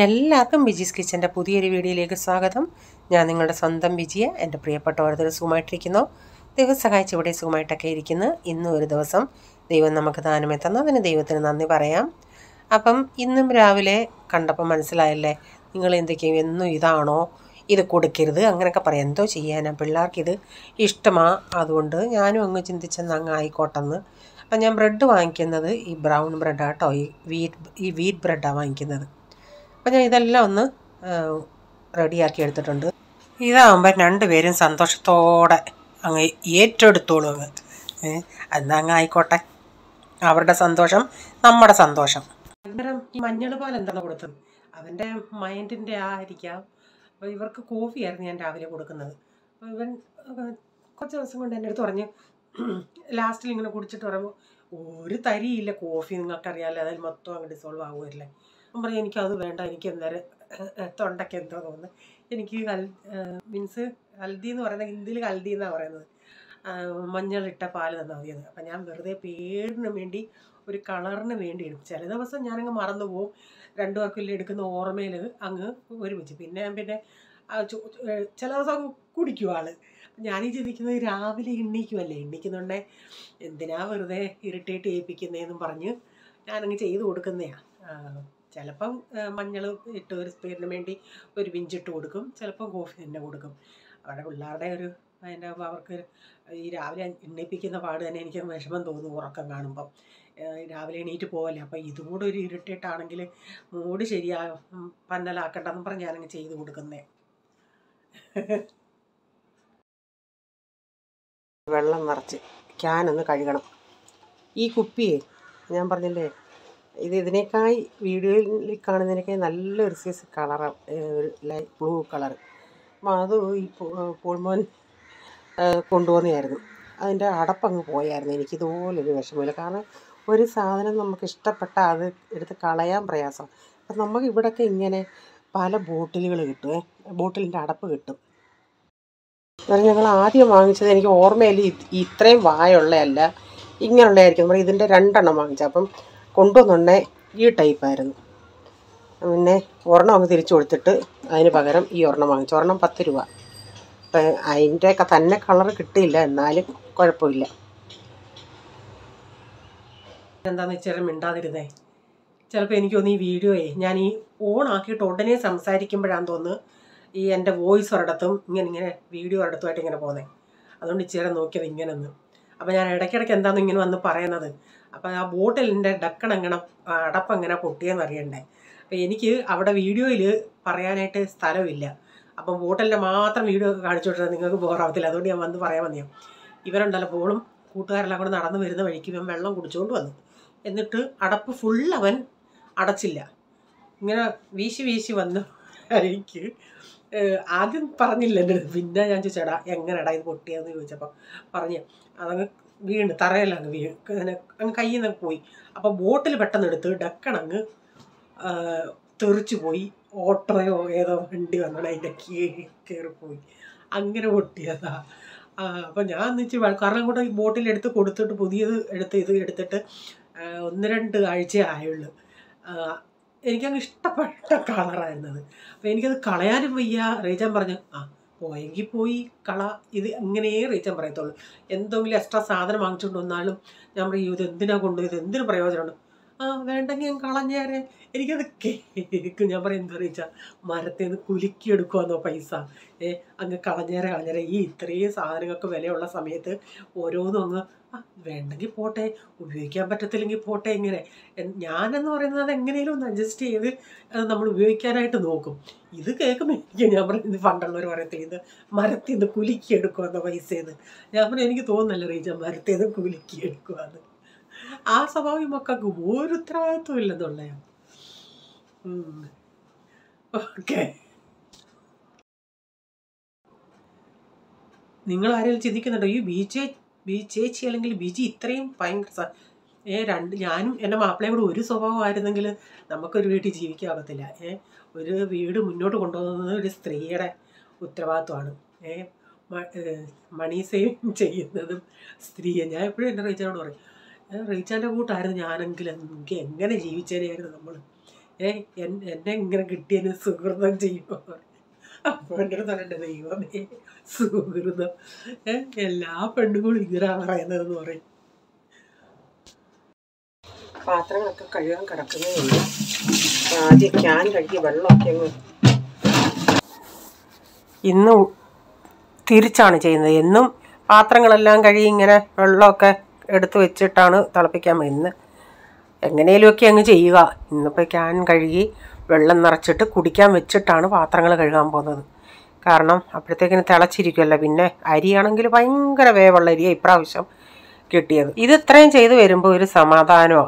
എല്ലാവർക്കും ബിജീസ് കിച്ചൻ്റെ പുതിയൊരു വീഡിയോയിലേക്ക് സ്വാഗതം. ഞാൻ നിങ്ങളുടെ സ്വന്തം ബിജിയെ. എൻ്റെ പ്രിയപ്പെട്ട ഓരോരുത്തർ സുഖമായിട്ടിരിക്കുന്നു. ദൈവം സഹായിച്ച് ഇവിടെ സുഖമായിട്ടൊക്കെ ഇരിക്കുന്നു. ഇന്നും ഒരു ദിവസം ദൈവം നമുക്ക് ദാനമേ തന്നു, അതിന് ദൈവത്തിന് നന്ദി പറയാം. അപ്പം ഇന്നും രാവിലെ കണ്ടപ്പോൾ മനസ്സിലായല്ലേ, നിങ്ങൾ എന്തൊക്കെയും എന്നും ഇതാണോ, ഇത് കൊടുക്കരുത് അങ്ങനെയൊക്കെ പറയാം. എന്തോ ചെയ്യാനാ, പിള്ളേർക്കിത് ഇഷ്ടമാണ്. അതുകൊണ്ട് ഞാനും അങ്ങ് ചിന്തിച്ചെന്ന് അങ്ങ് ആയിക്കോട്ടെന്ന്. അപ്പം ഞാൻ ബ്രെഡ് വാങ്ങിക്കുന്നത് ഈ ബ്രൗൺ ബ്രെഡാട്ടോ, ഈ വീറ്റ് ബ്രെഡാണ് വാങ്ങിക്കുന്നത്. അപ്പോൾ ഞാൻ ഇതെല്ലാം ഒന്ന് റെഡിയാക്കി എടുത്തിട്ടുണ്ട്. ഇതാകുമ്പോൾ രണ്ടുപേരും സന്തോഷത്തോടെ അങ്ങ് ഏറ്റെടുത്തോളൂ. എന്നാ അങ്ങ് ആയിക്കോട്ടെ, അവരുടെ സന്തോഷം നമ്മുടെ സന്തോഷം. അന്നേരം ഈ മഞ്ഞൾ പാൽ എന്താണ് കൊടുത്തത്, അവൻ്റെ മൈൻഡിൻ്റെ ആയിരിക്കാം. അപ്പോൾ ഇവർക്ക് കോഫിയായിരുന്നു ഞാൻ രാവിലെ കൊടുക്കുന്നത്. അപ്പോൾ ഇവൻ കുറച്ച് ദിവസം കൊണ്ട് എൻ്റെ അടുത്ത് പറഞ്ഞു, ലാസ്റ്റിൽ ഇങ്ങനെ കുടിച്ചിട്ട് പറയുമ്പോൾ ഒരു തരിയില്ല കോഫി, നിങ്ങൾക്കറിയാമല്ലോ, അതിൽ മൊത്തം അങ്ങ് ഡിസോൾവ് ആകുമല്ലേ. അപ്പം പറയും എനിക്കത് വേണ്ട, എനിക്ക് എന്തായാലും തൊണ്ടയ്ക്ക് എന്തോ തോന്നുന്നു, എനിക്ക് മീൻസ് ഹൽദി എന്ന് പറയുന്നത് ഹിന്ദിയിൽ ഹൽദി എന്നാണ് പറയുന്നത്, മഞ്ഞളിട്ട പാല് തന്നാൽ മതിയത്. അപ്പം ഞാൻ വെറുതെ പേരിന് വേണ്ടി ഒരു കളറിന് വേണ്ടി എടുക്കും. ചില ദിവസം ഞാനങ്ങ് മറന്നു പോവും, രണ്ടു പേർക്കില്ല എടുക്കുന്ന ഓർമ്മയിൽ അങ്ങ് ഒരുമിച്ച്. പിന്നെ ചില ദിവസം കുടിക്കും ആള്. ഞാനീ ചിന്തിക്കുന്നത് രാവിലെ എണ്ണീക്കുമല്ലേ, എണ്ണീക്കുന്നുണ്ടേ എന്തിനാ വെറുതെ ഇറിറ്റേറ്റ് ചെയ്യിപ്പിക്കുന്നതെന്നും പറഞ്ഞ് ഞാനങ്ങ് ചെയ്ത് കൊടുക്കുന്നതാണ്. ചിലപ്പം മഞ്ഞൾ ഇട്ട് ഒരു സ്പീഡിന് വേണ്ടി ഒരു പിഞ്ചിട്ട് കൊടുക്കും, ചിലപ്പം കോഫി തന്നെ കൊടുക്കും. അവിടെ പിള്ളേരുടെ ഒരു അതിൻ്റെ അവർക്ക് ഈ രാവിലെ എണ്ണിപ്പിക്കുന്ന പാട് തന്നെ എനിക്ക് വിഷമം തോന്നും ഉറക്കം കാണുമ്പം. രാവിലെ എണീറ്റ് പോവല്ലേ, അപ്പം ഇതും കൂടെ ഒരു ഇറിറ്റേറ്റ് ആണെങ്കിൽ മൂഡ് പന്നലാക്കണ്ടെന്ന് പറഞ്ഞ് ഞാനങ്ങ് ചെയ്ത് കൊടുക്കുന്നേ. വെള്ളം നിറച്ച് ക്യാനൊന്ന് കഴുകണം. ഈ കുപ്പിയെ ഞാൻ പറഞ്ഞില്ലേ, ഇതിനേക്കായി വീഡിയോയിൽ കാണുന്നതിനേക്കായി നല്ലൊരു സൈസ് കളറാണ്, ഒരു ലൈറ്റ് ബ്ലൂ കളർ. അപ്പം അത് ഈ പോൾമോൻ കൊണ്ടുവന്നതായിരുന്നു. അതിൻ്റെ അടപ്പങ്ങ് പോയായിരുന്നു. എനിക്കിതുപോലൊരു വിഷമമില്ല. കാരണം ഒരു സാധനം നമുക്ക് ഇഷ്ടപ്പെട്ടാൽ അത് എടുത്ത് കളയാൻ പ്രയാസം. അപ്പം നമുക്ക് ഇവിടെയൊക്കെ ഇങ്ങനെ പല ബോട്ടിലുകൾ കിട്ടും, ബോട്ടിലിൻ്റെ അടപ്പ് കിട്ടും. എന്നാലും ഞങ്ങൾ ആദ്യം വാങ്ങിച്ചത് എനിക്ക് ഓർമ്മയില്ല ഇത്രയും വായുള്ളതല്ല, ഇങ്ങനെയുള്ളതായിരിക്കും. നമ്മൾ ഇതിൻ്റെ 2 എണ്ണം വാങ്ങിച്ചത്. അപ്പം കൊണ്ടുവന്നുണ്ടേ ഈ ടൈപ്പായിരുന്നു. പിന്നെ ഒരെണ്ണം അങ്ങ് തിരിച്ചു കൊടുത്തിട്ട് അതിന് പകരം ഈ ഒരെണ്ണം വാങ്ങിച്ചു. ഒരെണ്ണം 10 രൂപ. അപ്പം അതിൻ്റെയൊക്കെ തന്നെ കളർ കിട്ടിയില്ല, എന്നാലും കുഴപ്പമില്ല. എന്താണെന്ന് വെച്ചാൽ മിണ്ടാതിരുന്നേ. ചിലപ്പോൾ എനിക്ക് തോന്നുന്നു ഈ വീഡിയോയെ ഞാൻ ഈ ഓൺ ആക്കിയിട്ട് ഉടനെ സംസാരിക്കുമ്പോഴാണെന്ന് തോന്നുന്നു ഈ എൻ്റെ വോയിസ് ഒരിടത്തും ഇങ്ങനെ വീഡിയോ ഒരിടത്തുമായിട്ട് ഇങ്ങനെ പോകുന്നത്. അതുകൊണ്ട് ഇച്ചിരി നോക്കിയത് ഇങ്ങനെ ഒന്ന്. അപ്പോൾ ഞാൻ ഇടയ്ക്കിടയ്ക്ക് എന്താണെന്ന് ഇങ്ങനെ വന്ന് പറയുന്നത്. അപ്പോൾ ആ ബോട്ടിലിൻ്റെ അടപ്പെങ്ങനെ പൊട്ടിയെന്ന് അറിയണ്ടേ. അപ്പോൾ എനിക്ക് അവിടെ വീഡിയോയിൽ പറയാനായിട്ട് സ്ഥലമില്ല. അപ്പം ബോട്ടിലിൻ്റെ മാത്രം വീഡിയോ കാണിച്ചു കൊടുത്താൽ നിങ്ങൾക്ക് ബോറാവത്തില്ല. അതുകൊണ്ട് ഞാൻ വന്ന് പറയാൻ വന്നു. ഇവരുണ്ടല്ലോ, പോളും കൂട്ടുകാരെല്ലാം കൂടെ നടന്നു വരുന്ന വഴിക്ക് ഇവൻ വെള്ളം കുടിച്ചുകൊണ്ട് വന്നു. എന്നിട്ട് അടപ്പ് ഫുൾ അവൻ അടച്ചില്ല, ഇങ്ങനെ വീശി വന്നു. എനിക്ക് ആദ്യം പറഞ്ഞില്ല എൻ്റെ അടുത്ത്. പിന്നെ ഞാൻ ചോദിച്ചേടാ എങ്ങനെടാ ഇത് പൊട്ടിയെന്ന് ചോദിച്ചപ്പോൾ പറഞ്ഞ് അതങ്ങ് വീണ് തറയിലങ്ങ് അങ്ങ് കയ്യിൽ നിന്ന് പോയി. അപ്പോൾ ബോട്ടിൽ പെട്ടെന്ന് എടുത്ത് ഡക്കണങ്ങ് തെറിച്ചു പോയി. ഓട്ടോയോ ഏതോ വണ്ടി വന്നോണ്ട് അതിൻ്റെ കയറിപ്പോയി, അങ്ങനെ പൊട്ടിയതാ. അപ്പം ഞാൻ ഒന്നിച്ച് കാരണം കൂടെ ഈ ബോട്ടിലെടുത്ത് കൊടുത്തിട്ട് പുതിയത് എടുത്തിട്ട് 1-2 ആഴ്ചയേ ആയുള്ളൂ. എനിക്കങ്ങ് ഇഷ്ടപ്പെട്ട കളറായിരുന്നത്. അപ്പോൾ എനിക്കത് കളയാനും വയ്യ. റീച്ചാൻ പറഞ്ഞു പോയെങ്കിൽ പോയി കള, ഇത് അങ്ങനെ റീച്ചാൻ പറയത്തുള്ളൂ. എന്തെങ്കിലും എക്സ്ട്രാ സാധനം വാങ്ങിച്ചുകൊണ്ട് വന്നാലും ഞാൻ പറയും ഇത് എന്തിനാ കൊണ്ടുപോയത്, എന്തിനു പ്രയോജനമുണ്ട്, വേണ്ടെങ്കിൽ ഞാൻ കളഞ്ഞേരെ. എനിക്കത് കേൾക്കും. ഞാൻ പറയും എന്താ റീച്ചാ, മരത്തിൽ നിന്ന് കുലുക്കിയെടുക്കുവാന്നോ പൈസ, അങ്ങ് കളഞ്ഞേരെ. ഈ ഇത്രയും സാധനങ്ങൾക്ക് വിലയുള്ള സമയത്ത് ഓരോന്നും അങ്ങ് വേണ്ടെങ്കിൽ പോട്ടെ, ഉപയോഗിക്കാൻ പറ്റത്തില്ലെങ്കിൽ പോട്ടെ. ഇങ്ങനെ ഞാനെന്ന് പറയുന്നത് അത് എങ്ങനെയും ഒന്ന് അഡ്ജസ്റ്റ് ചെയ്ത് അത് നമ്മൾ ഉപയോഗിക്കാനായിട്ട് നോക്കും. ഇത് കേൾക്കുമ്പോൾ ഞാൻ പറയുന്നത് പണ്ടുള്ളവർ പറയത്തില്ല, ഇത് മരത്തിൽ നിന്ന് കുലുക്കിയെടുക്കുവാന്നോ പൈസയെന്ന്. ഞാൻ പറഞ്ഞു എനിക്ക് തോന്നുന്നല്ലോ റീച്ചാ, മരത്തിൽ നിന്ന് കുലുക്കിയെടുക്കുവാന്ന്. ആ സ്വഭാവം ഈ മക്കൾക്ക് ഒരു ഉത്തരവാദിത്വം ഇല്ലെന്നുള്ളതാണ്. ഓക്കെ, നിങ്ങൾ ആരെങ്കിലും ചിന്തിക്കുന്നുണ്ടോ ഈ ചേച്ചി അല്ലെങ്കിൽ ബിജി ഇത്രയും ഭയങ്കര ഞാനും എൻ്റെ മാപ്പിളയും കൂടെ ഒരു സ്വഭാവമായിരുന്നെങ്കിൽ നമുക്കൊരു വീട്ടിൽ ജീവിക്കാകത്തില്ല. ഒരു വീട് മുന്നോട്ട് കൊണ്ടുപോകുന്നത് ഒരു സ്ത്രീയുടെ ഉത്തരവാദിത്വമാണ്. മണി സേവ് ചെയ്യുന്നതും സ്ത്രീയെ. ഞാൻ എപ്പോഴും എൻ്റെ റീച്ചാനോട് പറയും, റീച്ചാൻ്റെ കൂട്ടായിരുന്നു ഞാനെങ്കിൽ എങ്ങനെ ജീവിച്ചേനെയായിരുന്നു നമ്മൾ. എന്നെ ഇങ്ങനെ കിട്ടിയതിന് സുഹൃതം ചെയ്യുമോ? അപ്പോൾ എൻ്റെ അടുത്ത് എൻ്റെ ദൈവമേ സുഹൃതം, എല്ലാ പെണ്ണുങ്ങളും ഇങ്ങനെ പറയുന്നതെന്ന് പറയും. പാത്രങ്ങളൊക്കെ കഴുകാൻ കിടക്കുന്നേ ഉള്ളൂ. ആദ്യം ക്യാൻ കഴുകി വെള്ളമൊക്കെ അങ്ങ്. ഇന്ന് തിരിച്ചാണ് ചെയ്യുന്നത്. എന്നും പാത്രങ്ങളെല്ലാം കഴുകി ഇങ്ങനെ വെള്ളമൊക്കെ എടുത്ത് വെച്ചിട്ടാണ് തിളപ്പിക്കാൻ ഇന്ന് എങ്ങനെയൊക്കെ അങ്ങ് ചെയ്യുക. ഇന്നിപ്പോൾ ക്യാൻ കഴുകി വെള്ളം നിറച്ചിട്ട് കുടിക്കാൻ വെച്ചിട്ടാണ് പാത്രങ്ങൾ കഴുകാൻ പോകുന്നത്. കാരണം അപ്പോഴത്തേക്കിന് തിളച്ചിരിക്കുമല്ലോ. പിന്നെ അരിയാണെങ്കിൽ ഭയങ്കര വേവുള്ള അരിയാണ് ഇപ്രാവശ്യം കിട്ടിയത്. ഇത് ഇത്രയും ചെയ്ത് വരുമ്പോൾ ഒരു സമാധാനമോ,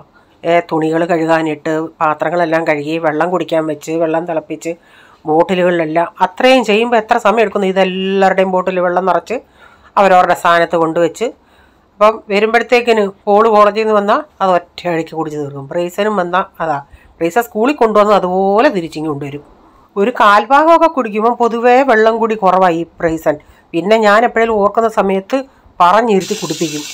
തുണികൾ കഴുകാനിട്ട് പാത്രങ്ങളെല്ലാം കഴുകി വെള്ളം കുടിക്കാൻ വെച്ച് വെള്ളം തിളപ്പിച്ച് ബോട്ടിലുകളിലെല്ലാം അത്രയും ചെയ്യുമ്പോൾ എത്ര സമയം എടുക്കുന്നു? ഇതെല്ലാവരുടെയും ബോട്ടിൽ വെള്ളം നിറച്ച് അവരവരുടെ സ്ഥാനത്ത് കൊണ്ടുവച്ച് അപ്പം വരുമ്പോഴത്തേക്കിന് കോളേജിൽ നിന്ന് വന്നാൽ അത് ഒറ്റയടിക്ക് കുടിച്ച് തീർക്കും. ബ്രേസനും വന്നാൽ അതാ ബ്രേസ സ്കൂളിൽ കൊണ്ടുവന്ന് അതുപോലെ തിരിച്ചിങ്ങ് കൊണ്ടുവരും. ഒരു കാൽഭാഗമൊക്കെ കുടിക്കുമ്പം പൊതുവേ വെള്ളം കൂടി കുറവായി ബ്രേസൻ. പിന്നെ ഞാൻ എപ്പോഴേലും ഓർക്കുന്ന സമയത്ത് പറഞ്ഞിരുത്തി കുടിപ്പിക്കും.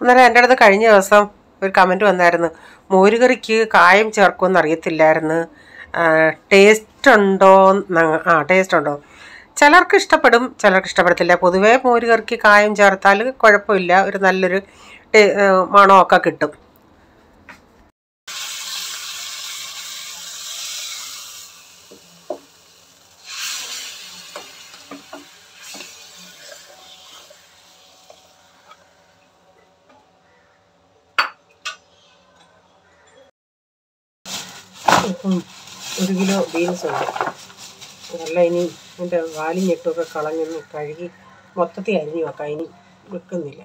അന്നേരം എൻ്റെ അടുത്ത് കഴിഞ്ഞ ദിവസം ഒരു കമൻറ്റ് വന്നായിരുന്നു, മോരുകറിക്ക് കായം ചേർക്കുമെന്ന് അറിയത്തില്ലായിരുന്നു, ടേസ്റ്റ് ഉണ്ടോ? ടേസ്റ്റ് ഉണ്ടോ? ചിലർക്ക് ഇഷ്ടപ്പെടും, ചിലർക്ക് ഇഷ്ടപ്പെടത്തില്ല. പൊതുവേ മോരുകറിക്ക് കായം ചേർത്താൽ കുഴപ്പമില്ല, ഒരു നല്ലൊരു മണമൊക്കെ കിട്ടും. ഇപ്പം 1 കിലോ ബീൻസ് ഉണ്ട്. നല്ല ഇനി എൻ്റെ വാലും ഞെട്ടുമൊക്കെ കളഞ്ഞൊന്ന് കഴുകി മൊത്തത്തിൽ അരിഞ്ഞു വെക്കാം. ഇനി വെക്കുന്നില്ല.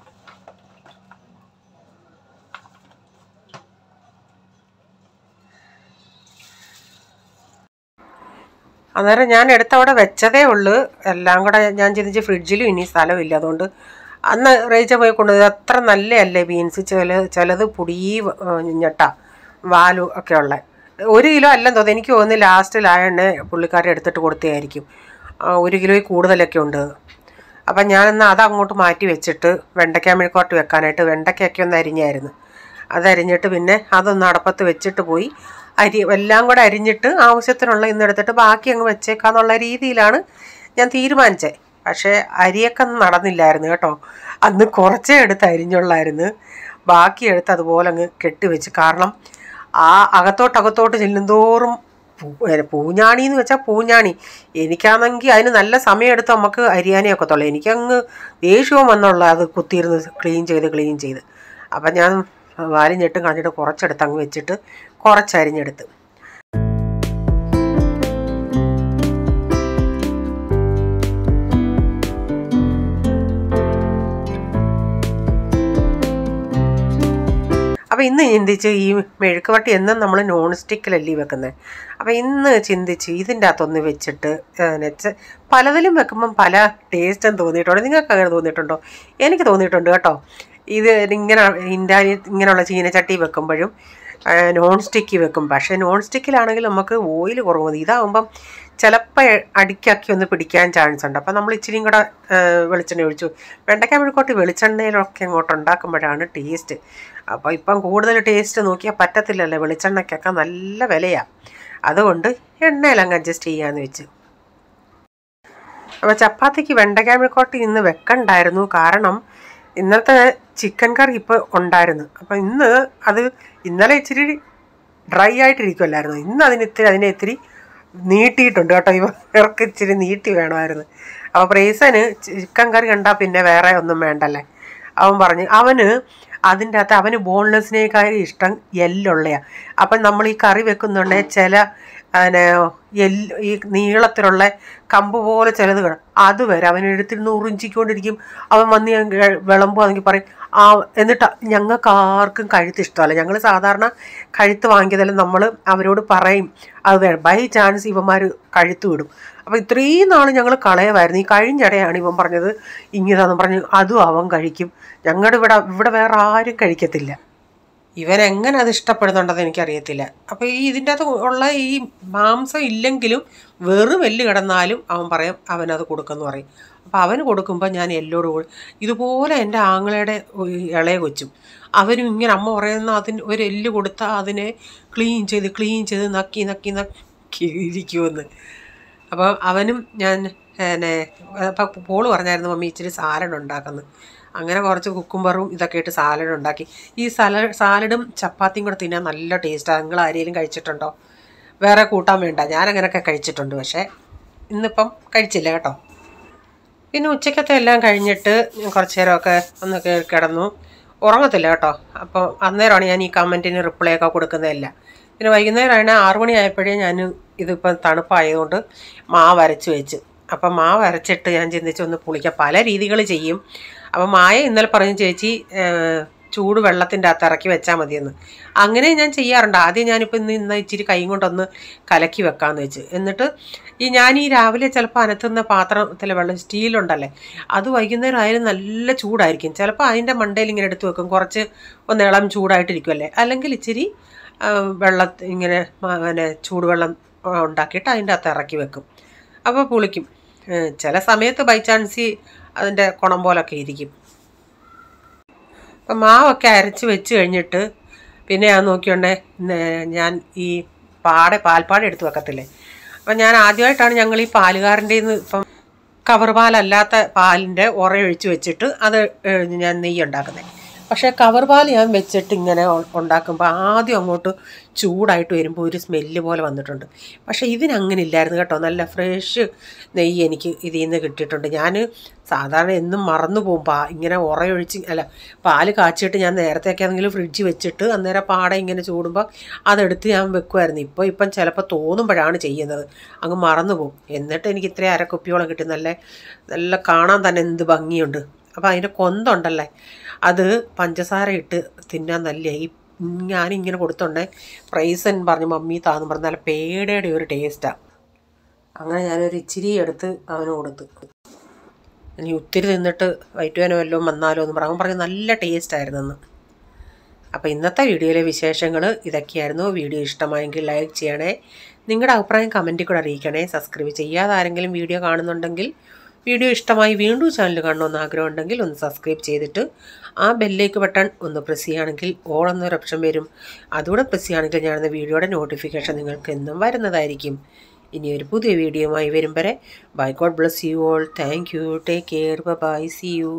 അന്നേരം ഞാൻ എടുത്തവിടെ വെച്ചതേ ഉള്ളൂ. എല്ലാം കൂടെ ഞാൻ ചിന്തിച്ച് ഫ്രിഡ്ജിലും ഇനി സ്ഥലമില്ല. അതുകൊണ്ട് അന്ന് റേച്ച പോയി കൊണ്ടുപോയി. അത്ര നല്ലതല്ലേ ബീൻസ്. ചിലത് പൊടി ഞെട്ട വാലും ഒക്കെ ഉള്ള. 1 കിലോ അല്ലെന്ന് തോന്നുന്നു. എനിക്ക് തോന്നുന്നു ലാസ്റ്റിലായണ്ണെ പുള്ളിക്കാരെ എടുത്തിട്ട് കൊടുത്തതായിരിക്കും. 1 കിലോയിൽ കൂടുതലൊക്കെ ഉണ്ട്. അപ്പം ഞാനെന്നാൽ അതങ്ങോട്ട് മാറ്റി വെച്ചിട്ട് വെണ്ടയ്ക്ക മെഴുക്കുവരട്ടി വെക്കാനായിട്ട് വെണ്ടയ്ക്കൊക്കെ ഒന്ന് അരിഞ്ഞായിരുന്നു. അതരിഞ്ഞിട്ട് പിന്നെ അതൊന്ന് അടപ്പത്ത് വെച്ചിട്ട് പോയി എല്ലാം കൂടെ അരിഞ്ഞിട്ട് ആവശ്യത്തിനുള്ള ഇന്നെടുത്തിട്ട് ബാക്കി അങ്ങ് വെച്ചേക്കാന്നുള്ള രീതിയിലാണ് ഞാൻ തീരുമാനിച്ചത്. പക്ഷേ അരിയൊക്കെ നടന്നില്ലായിരുന്നു കേട്ടോ. അന്ന് കുറച്ചേ എടുത്ത് അരിഞ്ഞുള്ളായിരുന്നു. ബാക്കി എടുത്ത് അതുപോലെ അങ്ങ് കെട്ടിവെച്ച്. കാരണം ആ അകത്തോട്ട് ചെല്ലുന്തോറും പൂഞ്ഞാണി എന്ന് വെച്ചാൽ പൂഞ്ഞാണി. എനിക്കാണെങ്കിൽ അതിന് നല്ല സമയമെടുത്ത് നമുക്ക് അരിയാനേ ഒക്കത്തുള്ളൂ. എനിക്കങ്ങ് ദേഷ്യവും വന്നുള്ള അത് കുത്തിയിരുന്ന് ക്ലീൻ ചെയ്ത്. അപ്പം ഞാൻ വാലും ഞെട്ടും കളഞ്ഞിട്ട് കുറച്ചെടുത്ത് അങ്ങ് വെച്ചിട്ട് കുറച്ചരിഞ്ഞെടുത്ത്. അപ്പോൾ ഇന്ന് ചിന്തിച്ച് ഈ മെഴുക്കുവരട്ടി എന്നും നമ്മൾ നോൺ സ്റ്റിക്കിലല്ലേ വെക്കുന്നത്. അപ്പോൾ ഇന്ന് ചിന്തിച്ച് ഇതിൻ്റെ അകത്തൊന്ന് വെച്ചിട്ട് പലതിലും വെക്കുമ്പം പല ടേസ്റ്റും തോന്നിയിട്ടുണ്ട്. നിങ്ങൾക്ക് അങ്ങനെ തോന്നിയിട്ടുണ്ടോ? എനിക്ക് തോന്നിയിട്ടുണ്ട് കേട്ടോ. ഇത് ഇങ്ങനെയുള്ള ചീനച്ചട്ടി വെക്കുമ്പോഴും നോൺ സ്റ്റിക്ക് വെക്കും. പക്ഷേ നോൺ സ്റ്റിക്കിലാണെങ്കിൽ നമുക്ക് ഓയിൽ കുറവ് മതി. ഇതാകുമ്പം ചിലപ്പോൾ അടിക്കാക്കി ഒന്ന് പിടിക്കാൻ ചാൻസ് ഉണ്ട്. അപ്പം നമ്മൾ ഇച്ചിരിയും കൂടെ വെളിച്ചെണ്ണ ഒഴിച്ചു. വെണ്ടയ്ക്ക മെഴുക്കോട്ട് വെളിച്ചെണ്ണയിലൊക്കെ അങ്ങോട്ട് ഉണ്ടാക്കുമ്പോഴാണ് ടേസ്റ്റ്. അപ്പോൾ ഇപ്പം കൂടുതൽ ടേസ്റ്റ് നോക്കിയാൽ പറ്റത്തില്ലല്ലോ, വെളിച്ചെണ്ണയ്ക്കൊക്കെ നല്ല വിലയാണ്. അതുകൊണ്ട് എണ്ണയിലങ്ങ് അഡ്ജസ്റ്റ് ചെയ്യാമെന്ന് വെച്ചു. അപ്പോൾ ചപ്പാത്തിക്ക് വെണ്ടയ്ക്ക മെഴുക്കോട്ട് ഇന്ന് വെക്കണ്ടായിരുന്നു. കാരണം ഇന്നത്തെ ചിക്കൻ കറി ഇപ്പോൾ ഉണ്ടായിരുന്നു. അപ്പോൾ ഇന്ന് അത് ഇന്നലെ ഇച്ചിരി ഡ്രൈ ആയിട്ടിരിക്കുമല്ലായിരുന്നു. ഇന്ന് അതിനെ ഇത്തിരി നീട്ടിയിട്ടുണ്ട് കേട്ടോ. ഇവർക്ക് ഇച്ചിരി നീട്ടി വേണമായിരുന്നു. അപ്പോൾ പ്രേസന് ചിക്കൻ കറി കണ്ടാൽ പിന്നെ വേറെ ഒന്നും വേണ്ടല്ലേ. അവൻ പറഞ്ഞു അതിൻ്റെ അകത്ത് അവന് ബോൺലെസ്സിനേക്കാൾ ഇഷ്ടം എല്ലുള്ളയാണ്. അപ്പം നമ്മൾ ഈ കറി വെക്കുന്നുണ്ടെങ്കിൽ ചില ഈ നീളത്തിലുള്ള കമ്പ് പോലെ ചിലത് അതുവരെ അവൻ എടുത്തിരുന്ന് ഉറിഞ്ചിക്കൊണ്ടിരിക്കും. അവൻ വന്ന് ഞാൻ വിളമ്പുകയാണെങ്കിൽ പറയും എന്നിട്ട് ഞങ്ങൾക്ക് ആർക്കും കഴുത്ത് ഇഷ്ടമല്ല. ഞങ്ങൾ സാധാരണ കഴുത്ത് വാങ്ങിയതെല്ലാം നമ്മൾ അവരോട് പറയും അത് വേണം. ബൈ ചാൻസ് ഇവന്മാർ കഴുത്ത് വിടും. അപ്പോൾ ഇത്രയും നാൾ ഞങ്ങൾ കളയുമായിരുന്നു. ഈ കഴിഞ്ഞിടെയാണ് ഇവൻ പറഞ്ഞത് ഇങ്ങനെയാണെന്ന് പറഞ്ഞ് അതും അവൻ കഴിക്കും. ഞങ്ങളുടെ ഇവിടെ വേറെ ആരും കഴിക്കത്തില്ല. ഇവൻ എങ്ങനെ അത് ഇഷ്ടപ്പെടുന്നുണ്ടെന്ന് എനിക്കറിയത്തില്ല. അപ്പോൾ ഇതിൻ്റെ അകത്ത് ഉള്ള ഈ മാംസം ഇല്ലെങ്കിലും വെറും എല്ല് കിടന്നാലും അവൻ പറയും അവനത് കൊടുക്കുമെന്ന് പറയും. അപ്പോൾ അവന് കൊടുക്കുമ്പോൾ ഞാൻ എല്ലോട് ഇതുപോലെ എൻ്റെ ആങ്ങളയുടെ ഇളയ കൊച്ചും അവനും ഇങ്ങനെ അമ്മ പറയുന്ന ഒരു എല്ല് കൊടുത്താൽ അതിനെ ക്ലീൻ ചെയ്ത് നക്കി ഇരിക്കുമെന്ന്. അപ്പോൾ അവനും ഞാൻ അപ്പം പോള് പറഞ്ഞായിരുന്നു മമ്മി ഇച്ചിരി സാലഡ് ഉണ്ടാക്കുന്നത്. അങ്ങനെ കുറച്ച് കുക്കുംബറും ഇതൊക്കെ ഇട്ട് സാലഡ് ഉണ്ടാക്കി. ഈ സാലഡും ചപ്പാത്തിയും കൂടെ തിന്നാൻ നല്ല ടേസ്റ്റാണ്. നിങ്ങൾ ആരെങ്കിലും കഴിച്ചിട്ടുണ്ടോ? വേറെ കൂട്ടാൻ വേണ്ട. ഞാനങ്ങനെയൊക്കെ കഴിച്ചിട്ടുണ്ട്, പക്ഷേ ഇന്നിപ്പം കഴിച്ചില്ല കേട്ടോ. പിന്നെ ഉച്ചക്കത്തെ എല്ലാം കഴിഞ്ഞിട്ട് കുറച്ച് നേരമൊക്കെ ഒന്ന് കിടന്നു. ഉറങ്ങത്തില്ല കേട്ടോ. അപ്പോൾ അന്നേരമാണ് ഞാൻ ഈ കമൻറ്റിന് റിപ്ലൈ ഒക്കെ കൊടുക്കുന്നതല്ല. പിന്നെ വൈകുന്നേരമാണ് 6 മണിയായപ്പോഴേ ഞാൻ ഇതിപ്പം തണുപ്പായതുകൊണ്ട് മാവ് അരച്ച് വെച്ച്. അപ്പം മാവ് അരച്ചിട്ട് ഞാൻ ചിന്തിച്ചൊന്ന് പുളിക്കാം. പല രീതികൾ ചെയ്യും. അപ്പം മായ ഇന്നലെ പറഞ്ഞു ചേച്ചി ചൂട് വെള്ളത്തിൻ്റെ അകത്ത് ഇറക്കി വെച്ചാൽ മതിയെന്ന്. അങ്ങനെ ഞാൻ ചെയ്യാറുണ്ട്. ആദ്യം ഞാനിപ്പോൾ ഇന്ന് ഇച്ചിരി കൈ കൊണ്ടൊന്ന് കലക്കി വെക്കാമെന്ന് വെച്ച്. എന്നിട്ട് ഞാൻ ഈ രാവിലെ ചിലപ്പോൾ അനത്തുന്ന പാത്രത്തിലെ വെള്ളം സ്റ്റീലുണ്ടല്ലേ, അത് വൈകുന്നേരം ആയാലും നല്ല ചൂടായിരിക്കും. ചിലപ്പോൾ അതിൻ്റെ മണ്ടയിൽ ഇങ്ങനെ എടുത്ത് വെക്കും, കുറച്ച് ഒന്ന് ഇളം ചൂടായിട്ടിരിക്കുമല്ലേ. അല്ലെങ്കിൽ ഇച്ചിരി ഇങ്ങനെ ചൂടുവെള്ളം ഉണ്ടാക്കിയിട്ട് അതിൻ്റെ അകത്ത് ഇറക്കി വെക്കും. അപ്പോൾ പുളിക്കും. ചില സമയത്ത് ബൈ ചാൻസ് അതിൻ്റെ കുണം പോലൊക്കെ ഇരിക്കും. അപ്പം മാവൊക്കെ അരച്ച് വെച്ച് കഴിഞ്ഞിട്ട് പിന്നെ ഞാൻ നോക്കിയോണ്ടേ ഞാൻ ഈ പാൽപ്പാട എടുത്ത് വെക്കത്തില്ലേ. അപ്പം ഞാൻ ആദ്യമായിട്ടാണ് ഞങ്ങൾ ഈ പാലുകാരൻ്റെ ഇപ്പം കവർ പാലല്ലാത്ത പാലിൻ്റെ ഉറയൊഴിച്ച് വെച്ചിട്ട് അത് ഞാൻ നെയ്യ് ഉണ്ടാക്കുന്നത്. പക്ഷേ കവർ പാൽ ഞാൻ വെച്ചിട്ട് ഇങ്ങനെ ഉണ്ടാക്കുമ്പോൾ ആദ്യം അങ്ങോട്ട് ചൂടായിട്ട് വരുമ്പോൾ ഒരു സ്മെല്ല് പോലെ വന്നിട്ടുണ്ട്. പക്ഷേ ഇതിനങ്ങനെ ഇല്ലായിരുന്നു കേട്ടോ. നല്ല ഫ്രഷ് നെയ്യ് എനിക്ക് ഇതിൽ നിന്ന് കിട്ടിയിട്ടുണ്ട്. ഞാൻ സാധാരണ എന്നും മറന്നു പോകും. ഇങ്ങനെ ഉറയൊഴിച്ച് പാല് കാച്ചിട്ട് ഞാൻ നേരത്തെയൊക്കെ ആണെങ്കിലും ഫ്രിഡ്ജ് വെച്ചിട്ട് അന്നേരം പാട ഇങ്ങനെ ചൂടുമ്പോൾ അതെടുത്ത് ഞാൻ വെക്കുമായിരുന്നു. ഇപ്പം ചിലപ്പോൾ തോന്നുമ്പോഴാണ് ചെയ്യുന്നത്, അങ്ങ് മറന്നു പോകും. എന്നിട്ട് എനിക്ക് ഇത്രയും അരക്കുപ്പിയോളം കിട്ടി. നല്ല കാണാൻ തന്നെ എന്ത് ഭംഗിയുണ്ട്. അപ്പോൾ അതിൻ്റെ കൊന്തുണ്ടല്ലേ, അത് പഞ്ചസാര ഇട്ട് തിന്നാൻ നല്ല ഞാനിങ്ങനെ കൊടുത്തോണ്ടേ പ്രൈസൻ പറഞ്ഞു മമ്മി താന്ന് പറഞ്ഞ് നല്ല പേടയുടെ ഒരു ടേസ്റ്റാണ്. അങ്ങനെ ഞാനൊരു ഇച്ചിരി എടുത്ത് അവന് കൊടുത്തു. ഇനി ഒത്തിരി തിന്നിട്ട് വയറ്റുവേനോ വല്ലതും വന്നാലോ എന്ന് പറഞ്ഞു നല്ല ടേസ്റ്റായിരുന്നെന്ന്. അപ്പോൾ ഇന്നത്തെ വീഡിയോയിലെ വിശേഷങ്ങൾ ഇതൊക്കെയായിരുന്നു. വീഡിയോ ഇഷ്ടമായെങ്കിൽ ലൈക്ക് ചെയ്യണേ. നിങ്ങളുടെ അഭിപ്രായം കമൻറ്റിൽ കൂടെ അറിയിക്കണേ. സബ്സ്ക്രൈബ് ചെയ്യാതെ ആരെങ്കിലും വീഡിയോ കാണുന്നുണ്ടെങ്കിൽ വീഡിയോ ഇഷ്ടമായി വീണ്ടും ചാനൽ കാണണമെന്ന് ആഗ്രഹമുണ്ടെങ്കിൽ ഒന്ന് സബ്സ്ക്രൈബ് ചെയ്തിട്ട് ആ ബെല്ലേക്ക് ബട്ടൺ ഒന്ന് പ്രസ് ചെയ്യുകയാണെങ്കിൽ ഓൾ എന്നൊരു ഓപ്ഷൻ വരും. അതുകൂടെ പ്രസ് ചെയ്യുകയാണെങ്കിൽ ഞാനെന്ന വീഡിയോയുടെ നോട്ടിഫിക്കേഷൻ നിങ്ങൾക്ക് എന്നും വരുന്നതായിരിക്കും. ഇനി ഒരു പുതിയ വീഡിയോയുമായി വരും വരെ bye. God bless you all. Thank you. Take care. Bye. See U.